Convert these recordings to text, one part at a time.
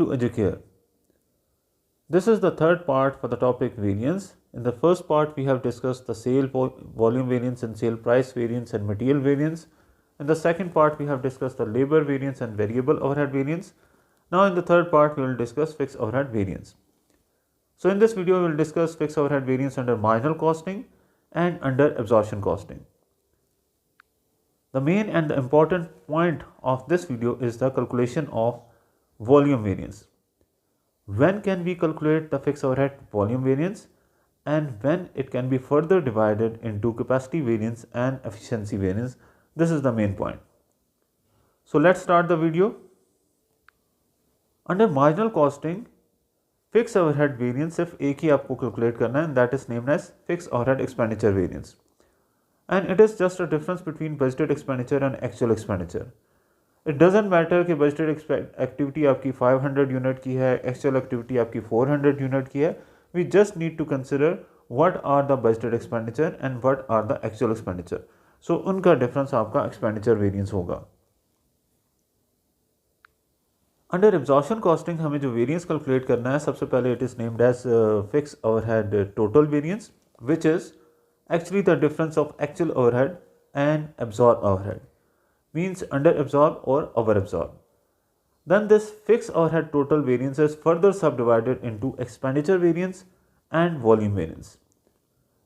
to educare. This is the third part for the topic variance. In the first part, we have discussed the sale volume variance and sale price variance and material variance. In the second part, we have discussed the labor variance and variable overhead variance. Now in the third part, we will discuss fixed overhead variance. So in this video, we will discuss fixed overhead variance under marginal costing and under absorption costing. The main and the important point of this video is the calculation of volume variance. When can we calculate the fixed overhead volume variance and when it can be further divided into capacity variance and efficiency variance? This is the main point. So let's start the video. Under marginal costing, fixed overhead variance सिर्फ एक ही आपको calculate करना है, and that is named as fixed overhead expenditure variance. And it is just a difference between budgeted expenditure and actual expenditure. It doesn't matter कि budgeted activity आपकी 500 unit की है, actual activity आपकी 400 यूनिट की है. We just need to consider what are the budgeted expenditure and what are the actual expenditure. So उनका difference आपका expenditure variance होगा. Under absorption costing हमें जो variance calculate करना है, सबसे पहले it is named as fixed overhead total variance, which is actually the difference of actual overhead and absorbed overhead. Means under absorb or over absorb. Then this fixed overhead total variance is further subdivided into expenditure variance and volume variance.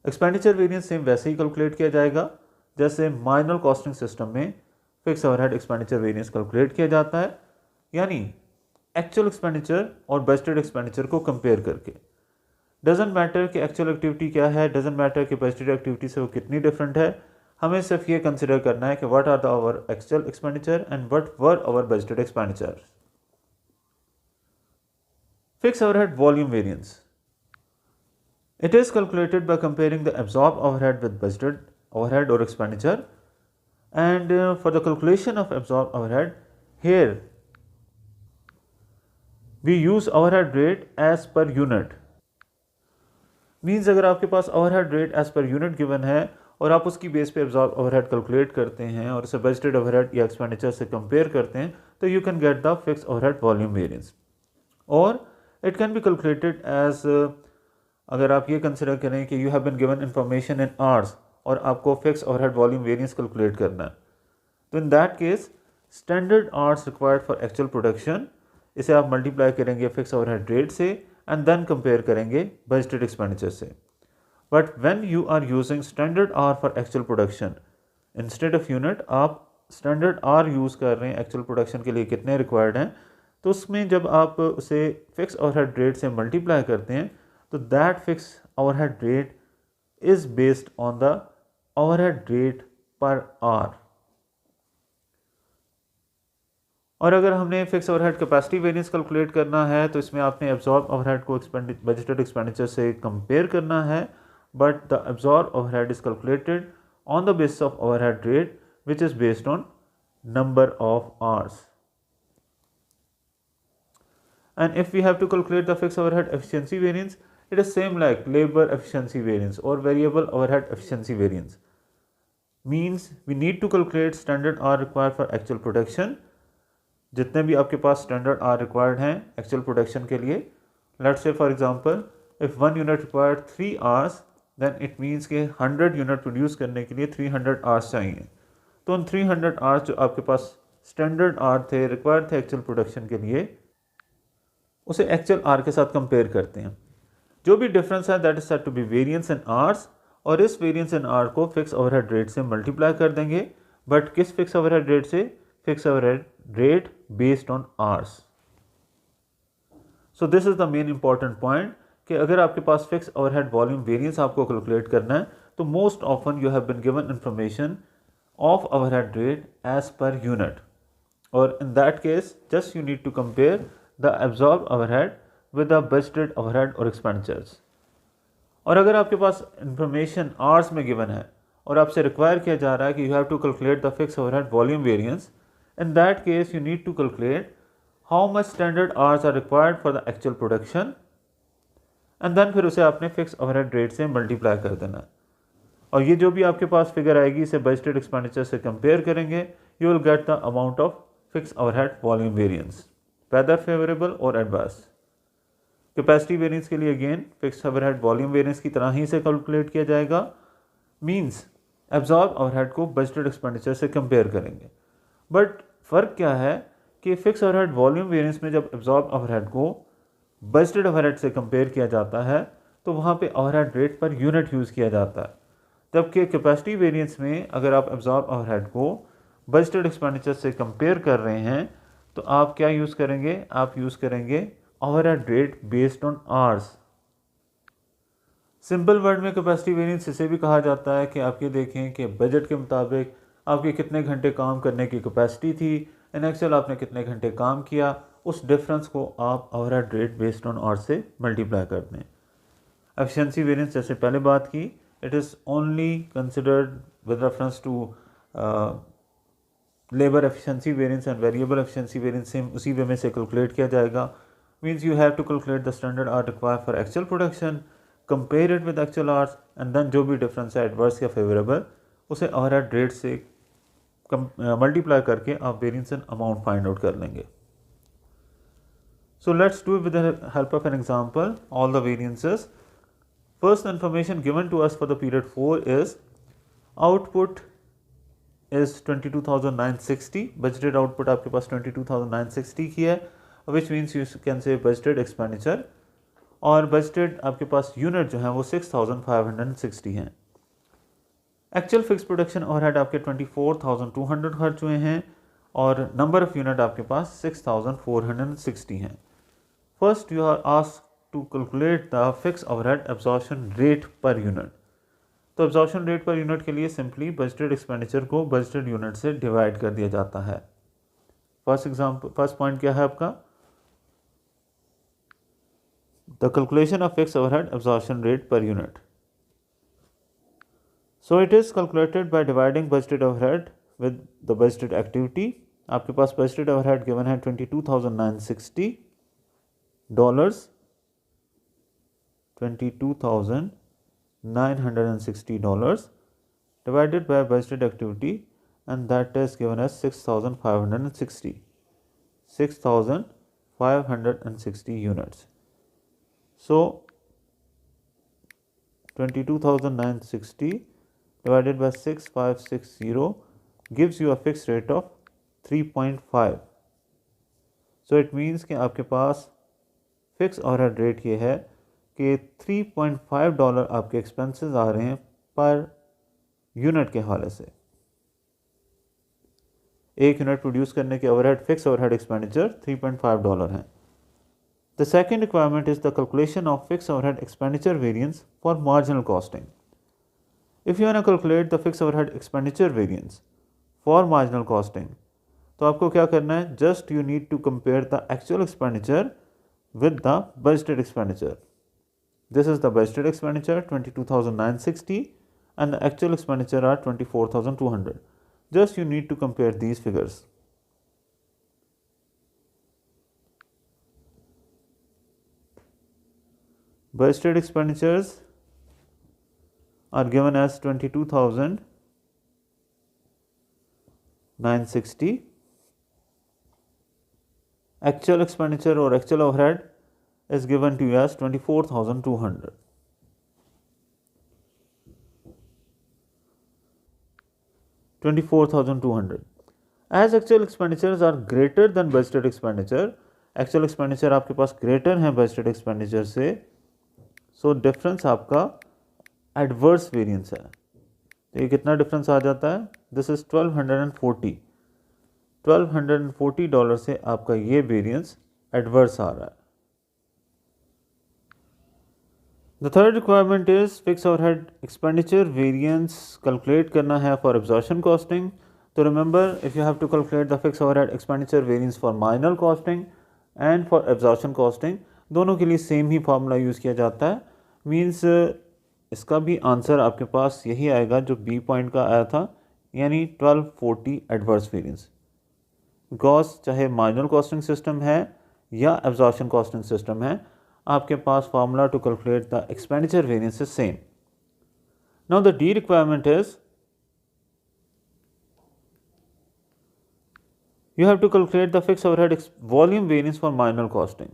Expenditure variance same वैसे ही calculate किया जाएगा जैसे marginal costing system में fix overhead expenditure variance calculate किया जाता है, यानी actual expenditure और बजटेड एक्सपेंडिचर को कंपेयर करके. डजेंट मैटर कि एक्चुअल एक्टिविटी क्या है, डजेंट मैटर कि बजटेड एक्टिविटी से वो कितनी डिफरेंट है. हमें सिर्फ ये कंसिडर करना है कि what are the our actual expenditure and what were our budgeted expenditure. Fix overhead volume variance. It is calculated by comparing the absorbed overhead with budgeted overhead or expenditure. And for the calculation of absorbed overhead, here we use overhead rate as per unit. Means अगर आपके पास overhead rate as per unit given है और आप उसकी base पे absorbed overhead calculate करते हैं और उसे budgeted overhead या expenditure से compare करते हैं, तो you can get the fixed overhead volume variance. Or it can be calculated as अगर आप ये कंसिडर करें कि you have been given information in hours और आपको fix overhead volume variance calculate करना है, तो in that case standard hours required for actual production, इसे आप मल्टीप्लाई करेंगे फिक्स ओवरहेड रेट से एंड देन कंपेयर करेंगे बजटेड एक्सपेंडिचर से. But when you are using standard hour for actual production instead of unit, आप standard hour use कर रहे हैं एक्चुअल प्रोडक्शन के लिए कितने रिक्वायर्ड हैं, तो उसमें जब आप उसे फिक्स ओवरहेड रेट से मल्टीप्लाई करते हैं तो that fixed overhead rate is based on the overhead rate per hour. और अगर हमने fix overhead capacity variance calculate करना है तो इसमें आपने एब्जॉर्ब ओवरहेड को बजटेड एक्सपेंडिचर से कंपेयर करना है, but the absorb overhead is calculated on the basis of overhead rate which is based on number of hours. And if we have to calculate the fixed overhead efficiency variance, it is same like labor efficiency variance or variable overhead efficiency variance. Means we need to calculate standard hour required for actual production. जितने भी आपके पास standard hour required हैं actual production के लिए, let's say for example if one unit required 3 hours, then it means कि 100 unit produce करने के लिए 300 hours चाहिए. तो उन 300 hours जो आपके पास standard hour थे required थे actual production के लिए, उसे एक्चुअल आर के साथ कंपेयर करते हैं. जो भी डिफरेंस है that is said to be variance in hours, और इस वेरिएंस इन आवर को फिक्स ओवरहेड रेट से मल्टीप्लाई कर देंगे. बट किस फिक्स ओवरहेड रेट से? Fix overhead rate based on hours. So this is the main important point कि अगर आपके पास फिक्स ओवरहेड वॉल्यूम वेरिएंस आपको कैलकुलेट करना है तो most often you have been given information of overhead rate as per unit, और in that case just you need to compare the absorbed overhead with the budgeted overhead or expenditures. और अगर आपके पास information hours में given है और आपसे require किया जा रहा है कि you have to calculate the fix overhead volume variance, in that case you need to calculate how much standard hours are required for the actual production and then फिर उसे आपने फिक्स ओवरहेड रेट से multiply कर देना है. और ये जो भी आपके पास फिगर आएगी इसे बजटेड एक्सपेंडिचर से कंपेयर करेंगे, you will get the amount of fix overhead volume variance. Whether favourable और एडवर्स। कैपेसिटी वेरिएंस के लिए again fixed overhead volume variance की तरह ही इसे कैलकुलेट किया जाएगा, मींस एब्जॉर्ब ओवरहेड को बजटेड एक्सपेंडिचर से कंपेयर करेंगे। बट फ़र्क क्या है कि फिक्स ओवरहेड वॉल्यूम वेरिएंस में जब एब्जॉर्ब ओवरहेड को बजटेड ओवरहेड से कंपेयर किया जाता है तो वहाँ पे overhead rate per unit use किया जाता है, जबकि कैपेसिटी वेरिएंस में अगर आप एब्जॉर्ब ओवरहेड को बजटेड एक्सपेंडिचर से कंपेयर कर रहे हैं तो आप क्या यूज़ करेंगे, आप यूज़ करेंगे overhead rate based on hours. Simple word में कैपेसिटी वेरिएंस इसे भी कहा जाता है कि आप ये देखें कि बजट के मुताबिक आपके कितने घंटे काम करने की कैपेसिटी थी, इन एक्चुअल आपने कितने घंटे काम किया, उस डिफरेंस को आप overhead rate based on hours से मल्टीप्लाई कर दें। एफिशिएंसी वेरिएंस जैसे पहले बात की, it is only considered with reference to labour efficiency variance and variable efficiency variance same उसी वे में से कैलकुलेट किया जाएगा। Means you have to calculate the standard hour required for actual production, compare it with actual hours and then जो भी difference है adverse या favourable उसे ओवरहेड रेट से मल्टीप्लाई करके आप variance and amount find out कर लेंगे। So let's do it with the help of an example, all the variances. First information given to us for the period 4 is output is 22,960, budgeted output आपके पास 22,960 की है, which means you can say budgeted expenditure, और budgeted आपके पास unit जो है वो 6,560 हैं। एक्चुअल फिक्स प्रोडक्शन ओवरहेड आपके 24,200 खर्च हुए हैं और नंबर ऑफ यूनिट आपके पास 6,460 हैं। First you are asked to calculate the fix overhead absorption rate per unit. तो एब्जॉर्प्शन रेट पर यूनिट के लिए सिंपली बजटेड एक्सपेंडिचर को बजटेड यूनिट से डिवाइड कर दिया जाता है। फर्स्ट पॉइंट क्या है आपका, the calculation of fix overhead absorption rate per unit. So it is calculated by dividing budgeted overhead with the budgeted activity. आपके पास बजटेड ओवरहेड गिवन है $22,960, $22,960 divided by budgeted activity, and that is given as 6,560 units. So 22,960 divided by 6,560 gives you a fixed rate of 3.5. So it means कि आपके पास fix overhead rate ये है कि $3.5 आपके एक्सपेंसेस आ रहे हैं पर यूनिट के हवाले से। एक यूनिट प्रोड्यूस करने के ओवरहेड फिक्स ओवरहेड एक्सपेंडिचर $3.5 हैं। The second requirement is the calculation of fix overhead expenditure variance for marginal costing. If you want to calculate the fix overhead expenditure variance for marginal costing, तो आपको क्या करना है, just you need to compare the actual expenditure with the budgeted expenditure. This is the budgeted expenditure 22,960 and the actual expenditure are 24,200. Just you need to compare these figures. Budgeted expenditures are given as 22,960. Actual expenditure or actual overhead is given to you as 24,200. As actual expenditures are greater than budgeted expenditure, actual expenditure आपके पास greater है budgeted expenditure से, so difference आपका adverse variance है। तो ये कितना difference आ जाता है, this is $1,240 से आपका ये वेरिएंस एडवर्स आ रहा है। The third requirement is fix overhead expenditure variance calculate करना है फॉर एब्जॉर्प्शन कॉस्टिंग। तो remember, if you have to calculate the fix overhead expenditure variance for marginal costing and for absorption costing, दोनों के लिए same ही formula use किया जाता है। Means इसका भी आंसर आपके पास यही आएगा जो बी पॉइंट का आया था, यानी 1240 एडवर्स वेरिएंस। बिकॉज चाहे मार्जिनल कॉस्टिंग सिस्टम है या एब्जॉर्प्शन कॉस्टिंग सिस्टम है, आपके पास formula to calculate the expenditure variance is same. Now the D requirement is You have to calculate the fixed overhead volume variance for marginal costing.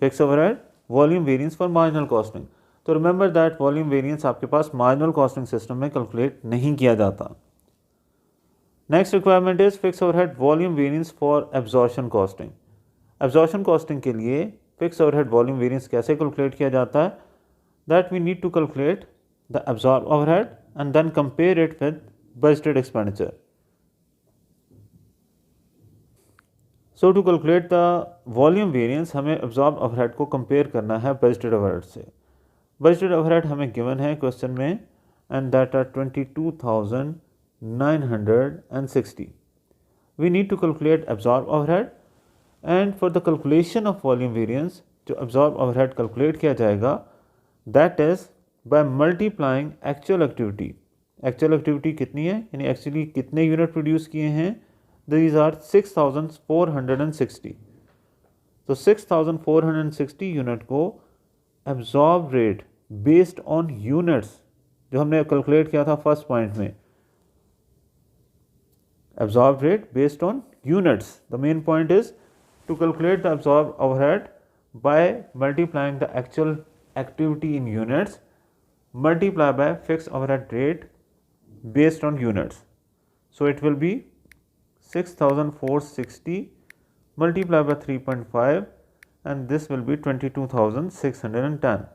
Fixed overhead volume variance for marginal costing. तो remember that volume variance आपके पास marginal costing system में calculate नहीं किया जाता. Next requirement is fixed overhead volume variance for absorption costing. Absorption costing के लिए fixed overhead volume variance कैसे calculate किया जाता है? That we need to calculate the absorbed overhead and then compare it with budgeted expenditure. So to calculate the volume variance हमें absorb overhead को compare करना है बजटेड ओवरहेड से. Budgeted overhead हमें गिवन है क्वेश्चन में and that are 22,960. We need to calculate absorb overhead and for the calculation of volume variance जो absorb overhead calculate किया जाएगा that is by multiplying actual activity. Actual activity कितनी है यानी actually कितने यूनिट प्रोड्यूस किए हैं. These are 6,460. तो 6,460 यूनिट को absorb rate based on units जो हमने कैलकुलेट किया था फर्स्ट पॉइंट में. Absorb rate based on units. The main point is to calculate the absorb overhead by multiplying the actual activity in units multiply by fix overhead rate based on units. So it will be 6,460 multiplied by 3.5 and this will be 22,610.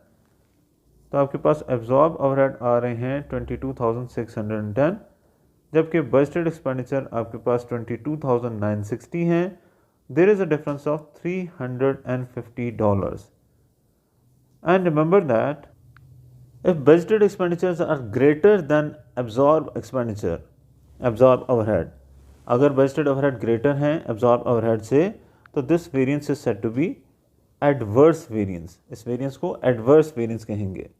तो आपके पास absorb overhead आ रहे हैं 22,610 जबकि budgeted expenditure आपके पास 22,960 हैं. There is a difference of $350. And remember that if budgeted expenditures are greater than absorb expenditure absorb overhead, अगर budgeted overhead greater हैं एब्जॉर्ब ओवरहेड से तो this variance is said to be adverse variance. इस variance को adverse variance कहेंगे.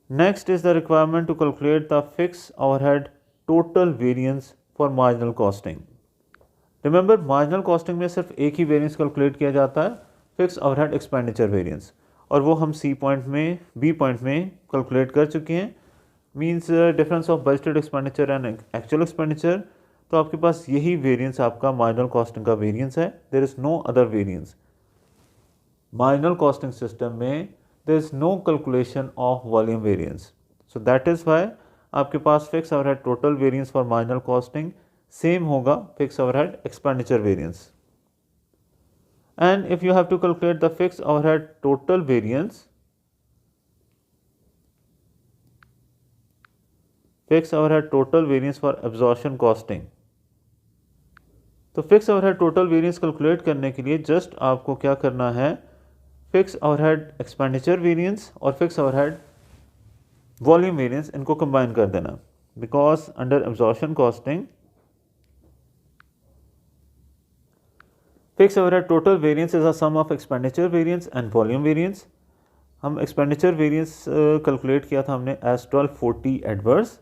Next is the requirement to calculate the fix overhead total variance for marginal costing. Remember marginal costing में सिर्फ एक ही variance calculate किया जाता है फिक्स ओवरहेड एक्सपेंडिचर वेरिएंस और वो हम बी पॉइंट में कैलकुलेट कर चुके हैं. Means difference of budgeted expenditure and actual expenditure. तो आपके पास यही वेरिएंस आपका मार्जिनल कॉस्टिंग का वेरिएंस है. There is no other variance. Marginal costing system में there is no calculation of volume variance. So that is why आपके पास fix overhead total variance for marginal costing same होगा fix overhead expenditure variance. And if you have to calculate the fix overhead total variance fix overhead total variance for absorption costing. तो fix overhead total variance calculate करने के लिए just आपको क्या करना है fix overhead expenditure variance और fix overhead volume variance इनको कंबाइन कर देना. Because under absorption costing fix overhead total variance is a sum of expenditure variance and volume variance. हम एक्सपेंडिचर वेरिएंस कैलकुलेट किया था हमने एज 1240 एडवर्स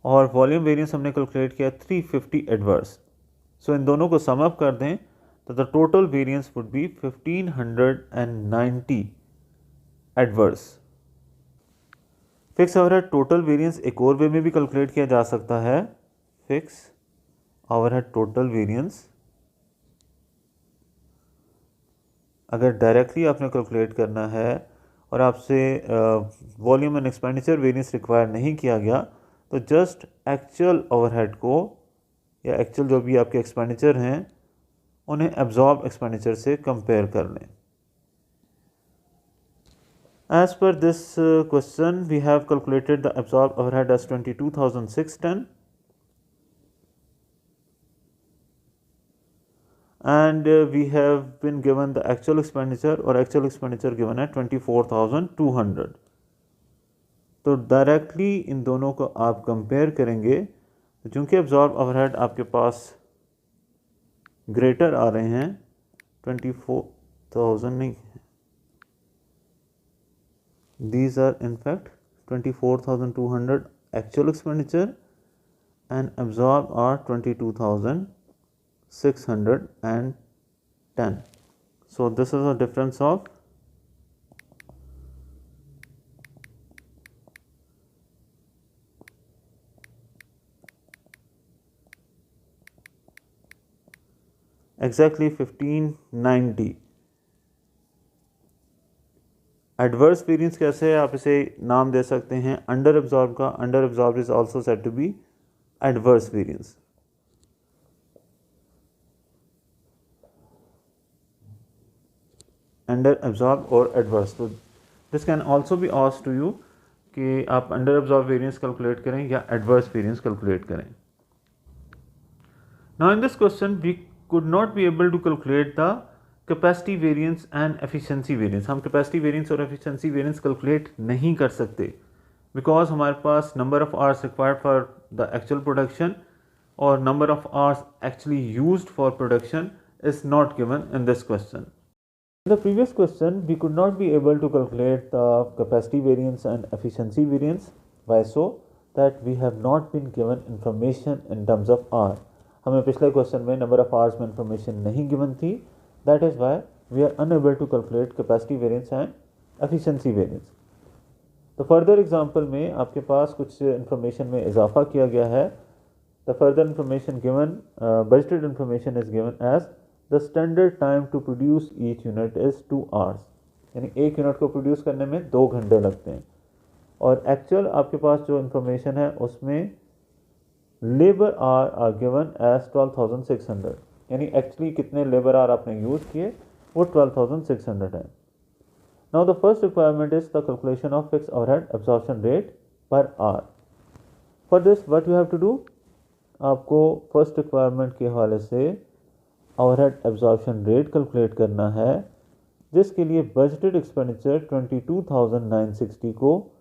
और volume variance हमने कैलकुलेट किया 350 एडवर्स. सो इन दोनों को सम अप कर दें तो the total variance would be 1590 adverse. Fix overhead total variance एक और वे में भी कैलकुलेट किया जा सकता है. फिक्स ओवरहेड टोटल वेरिएंस अगर डायरेक्टली आपने कैलकुलेट करना है और आपसे volume and expenditure variance require नहीं किया गया तो जस्ट एक्चुअल ओवरहेड को या एक्चुअल जो भी आपके एक्सपेंडिचर हैं उन्हें एब्जॉर्ब एक्सपेंडिचर से कंपेयर कर लें. As per this question we have calculated the absorb overhead as 22,610 and we have been given the actual expenditure or actual expenditure given at 24,200. तो डायरेक्टली इन दोनों को आप कंपेयर करेंगे तो चूँकि एब्जॉर्ब ओवरहेड आपके पास ग्रेटर आ रहे हैं 24,000 नहीं, these are in fact 24,200 actual expenditure and absorb are 22,610. So this is a difference of exactly 1590। Adverse variance कैसे है, आप इसे नाम दे सकते हैं अंडर एब्जॉर्ब का। Under absorb is also said to be adverse variance. Under absorb और एडवर्स, तो this can also be asked to you कि आप अंडर एब्जॉर्ब वेरिएंस कैलकुलेट करें या एडवर्स वेरिएंस कैलकुलेट करें। Now in this question we could not be able to calculate the capacity variance and efficiency variance. हम capacity variance और efficiency variance calculate नहीं कर सकते बिकॉज हमारे पास number of hours required for the actual production और number of hours actually used for production is not given in this question. In the previous question, we could not be able to calculate the capacity variance and efficiency variance. Why so? That we have not been given information in terms of hour. हमें पिछले question में number of hours में information नहीं given थी. That is why we are unable to calculate capacity variance and efficiency variance. तो further example में आपके पास कुछ इंफॉर्मेशन में इजाफा किया गया है. The further information given, budgeted information is given as the standard time to produce each unit is 2 hours. यानी एक यूनिट को प्रोड्यूस करने में 2 घंटे लगते हैं. और एक्चुअल आपके पास जो इंफॉर्मेशन है उसमें लेबर आर गिवन एज 12,600. यानी एक्चुअली कितने लेबर आर आपने यूज़ किए वो 12,600 है. Now the first requirement is the calculation of fix overhead absorption rate per hour. For this what you have to do, आपको फर्स्ट रिक्वायरमेंट के हवाले से ओवरहेड एब्जॉर्प्शन रेट कैलकुलेट करना है, जिसके लिए बजटेड एक्सपेंडिचर 22,960 को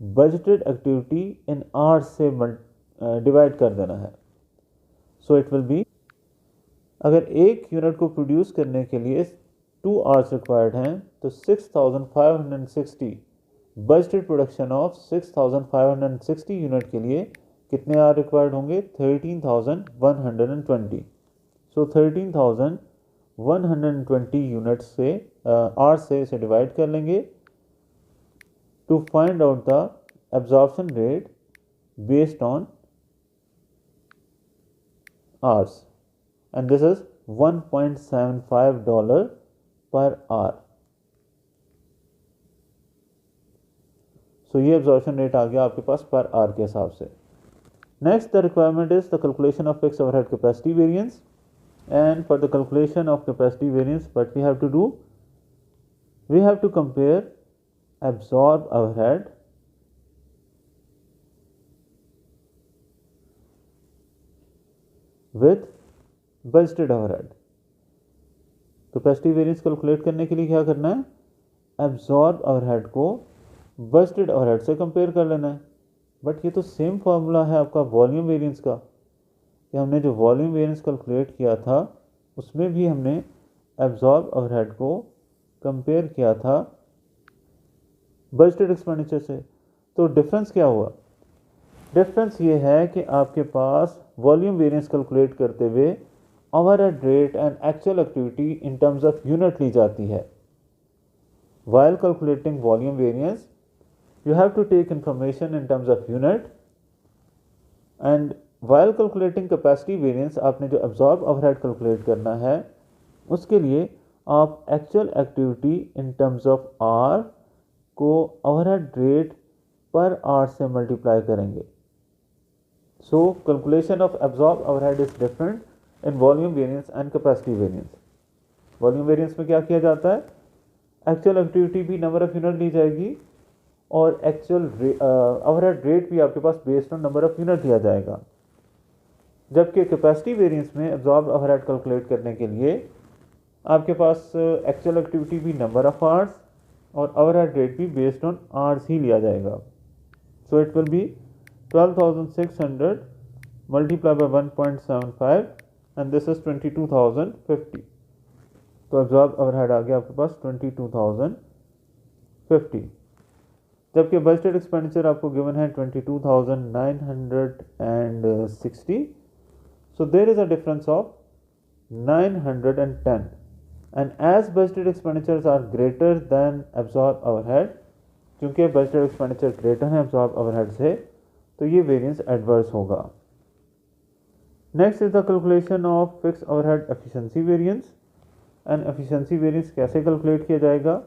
बजटेड एक्टिविटी इन आवर्स से डिवाइड कर देना है. सो इट विल बी, अगर एक यूनिट को प्रोड्यूस करने के लिए 2 आवर्स रिक्वायर्ड हैं तो 6,560 बजटेड प्रोडक्शन ऑफ 6,560 यूनिट के लिए कितने आवर रिक्वायर्ड होंगे, 13,120. सो 13,120 यूनिट से आवर से इसे डिवाइड कर लेंगे to find out the absorption rate based on hours, and this is $1.75 per our. सो ये एब्जॉर्प्शन रेट आ गया आपके पास पर आवर के हिसाब से. Next, the requirement is the calculation of fixed overhead capacity variance. And for the calculation of capacity variance, what we have to do, we have to compare absorbed overhead with budgeted overhead. Capacity variance calculate करने के लिए क्या करना है, absorb overhead को budgeted overhead से compare कर लेना है. बट ये तो सेम फार्मूला है आपका वॉल्यूम वेरिएंस का, कि हमने जो वॉल्यूम वेरिएंस कैलकुलेट किया था उसमें भी हमने एब्जॉर्ब ओवरहेड को कंपेयर किया था बजटेड एक्सपेंडिचर से. तो डिफरेंस क्या हुआ, डिफरेंस ये है कि आपके पास वॉल्यूम वेरिएंस कैलकुलेट करते हुए overhead rate and actual activity in terms of unit ली जाती है. While calculating volume variance you have to take information in terms of unit, and while calculating capacity variance आपने जो absorb overhead calculate करना है उसके लिए आप actual activity in terms of hour को overhead rate per hour से multiply करेंगे. So calculation of absorb overhead is different in volume variance and capacity variance. Volume variance में क्या किया जाता है, actual activity भी number of unit ली जाएगी और एक्चुअल ओवरहेड रेट भी आपके पास based on number of unit लिया जाएगा. जबकि कैपेसिटी वेरिएंस में एब्जॉर्ब ओवरहेड कैलकुलेट करने के लिए आपके पास एक्चुअल एक्टिविटी भी नंबर ऑफ आवर्स और ओवरहेड रेट भी बेस्ड ऑन आवर्स ही लिया जाएगा. So it will be 12,600 multiply by 1.75 and this is 22,050. तो एब्जॉर्ब ओवरहेड आ गया आपके पास 22,050. जबकि बजटेड एक्सपेंडिचर आपको गिवन है 22,960. So there is a difference of 910, and as budgeted expenditures are greater than absorb overhead, क्योंकि बजटेड एक्सपेंडिचर ग्रेटर है absorb overhead से, तो ये वेरिएंस एडवर्स होगा. Next is the calculation of fix overhead efficiency variance. And efficiency variance कैसे calculate किया जाएगा?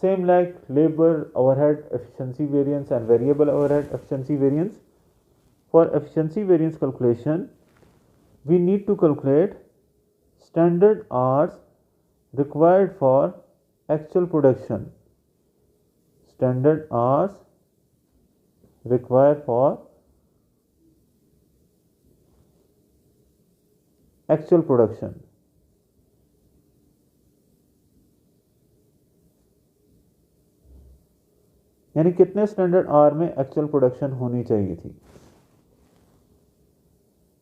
Same like labour overhead efficiency variance and variable overhead efficiency variance. For efficiency variance calculation we need to calculate standard hours required for actual production. Standard hours required for actual production. यानी कितने standard our में actual production होनी चाहिए थी।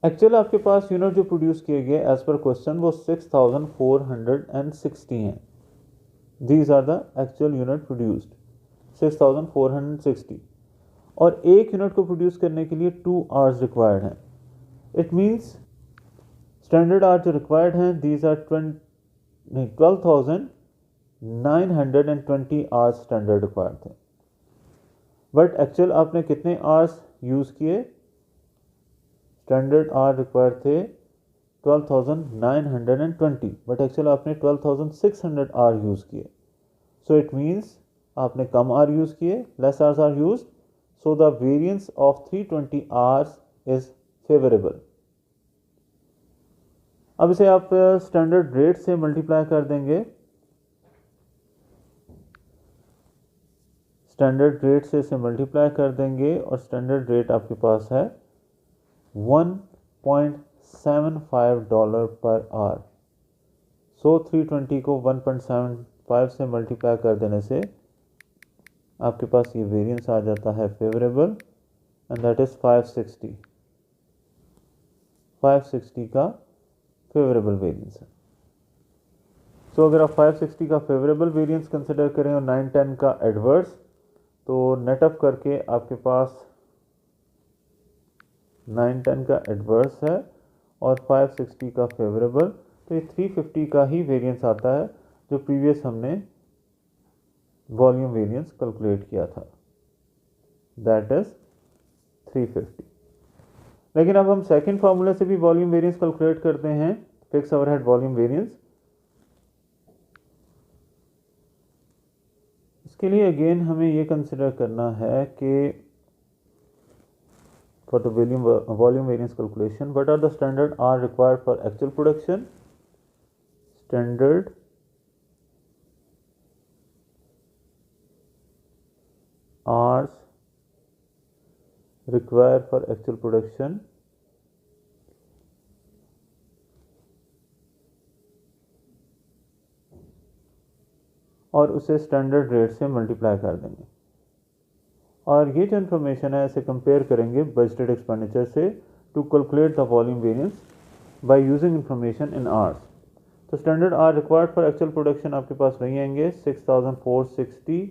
Actual आपके पास unit जो produce किए गए एज पर क्वेश्चन वो 6460 हैं। These are the actual unit produced 6460, और एक यूनिट को प्रोड्यूस करने के लिए 2 आवर्स रिक्वायर्ड हैं। इट मींस स्टैंडर्ड आवर जो रिक्वायर्ड हैं these are 12,920 hours standard required थे, बट एक्चुअल आपने कितने आवर्स यूज़ किए? स्टैंडर्ड आवर रिक्वायर्ड थे 12,920, बट एक्चुअल आपने 12,600 आवर यूज़ किए। सो इट मीन्स आपने कम आवर यूज़ किए, less hours are used, so the variance of 320 hours is favourable. अब इसे आप स्टैंडर्ड रेट से मल्टीप्लाई कर देंगे। स्टैंडर्ड रेट से इसे मल्टीप्लाई कर देंगे और स्टैंडर्ड रेट आपके पास है $1.75 पर आवर। सो 320 को 1.75 से मल्टीप्लाई कर देने से आपके पास ये वेरिएंस आ जाता है फेवरेबल, एंड दैट इज 560 का फेवरेबल वेरिएंस है। सो अगर आप 560 का फेवरेबल वेरिएंस कंसिडर करें और 910 का एडवर्स, तो नेट अप करके आपके पास 910 का एडवर्स है और 560 का फेवरेबल, तो ये 350 का ही वेरिएंस आता है जो प्रीवियस हमने वॉल्यूम वेरिएंस कैलकुलेट किया था, दैट इज 350। लेकिन अब हम सेकंड फार्मूले से भी वॉल्यूम वेरिएंस कैलकुलेट करते हैं, फिक्स ओवरहेड वॉल्यूम वेरिएंस। इसके लिए अगेन हमें ये कंसिडर करना है कि for the volume variance calculation, what are the standard hours required for actual production? Standard hours required for actual production और उसे स्टैंडर्ड रेट से मल्टीप्लाई कर देंगे, और ये जो इन्फॉर्मेशन है इसे कंपेयर करेंगे बजटेड एक्सपेंडिचर से to calculate the volume variance by using information in hours. तो standard hour required for actual production आपके पास वही आएंगे 6460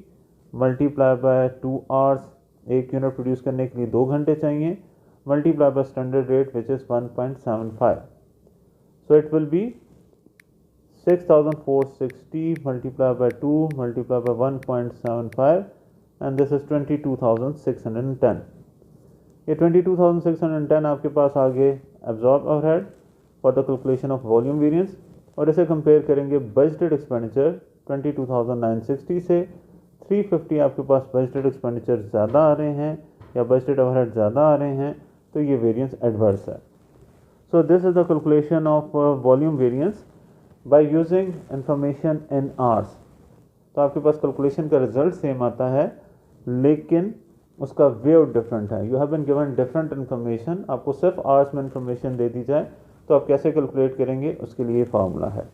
मल्टीप्लाई बाय 2 आवर्स। एक यूनिट प्रोड्यूस करने के लिए 2 घंटे चाहिए, multiply by standard rate which is 1.75। So it will be 6460 multiply by 2 multiply by 1.75 and this is 22,610। ये 22,610 आपके पास आगे absorb overhead for the calculation of volume variance, और इसे कंपेयर करेंगे बजटेड एक्सपेंडिचर 22,960 से। 350 आपके पास बजटेड एक्सपेंडिचर ज़्यादा आ रहे हैं या बजटेड ओवरहेड ज़्यादा आ रहे हैं, तो ये वेरिएंस एडवर्स है। So this is the calculation of volume variance by using information in hours. तो आपके पास कैलकुलेशन का रिजल्ट सेम आता है, लेकिन उसका वे ऑफ डिफरेंट है। You have been given different information, आपको सिर्फ आवर्स में इन्फॉर्मेशन दे दी जाए तो आप कैसे कैलकुलेट करेंगे, उसके लिए फार्मूला है।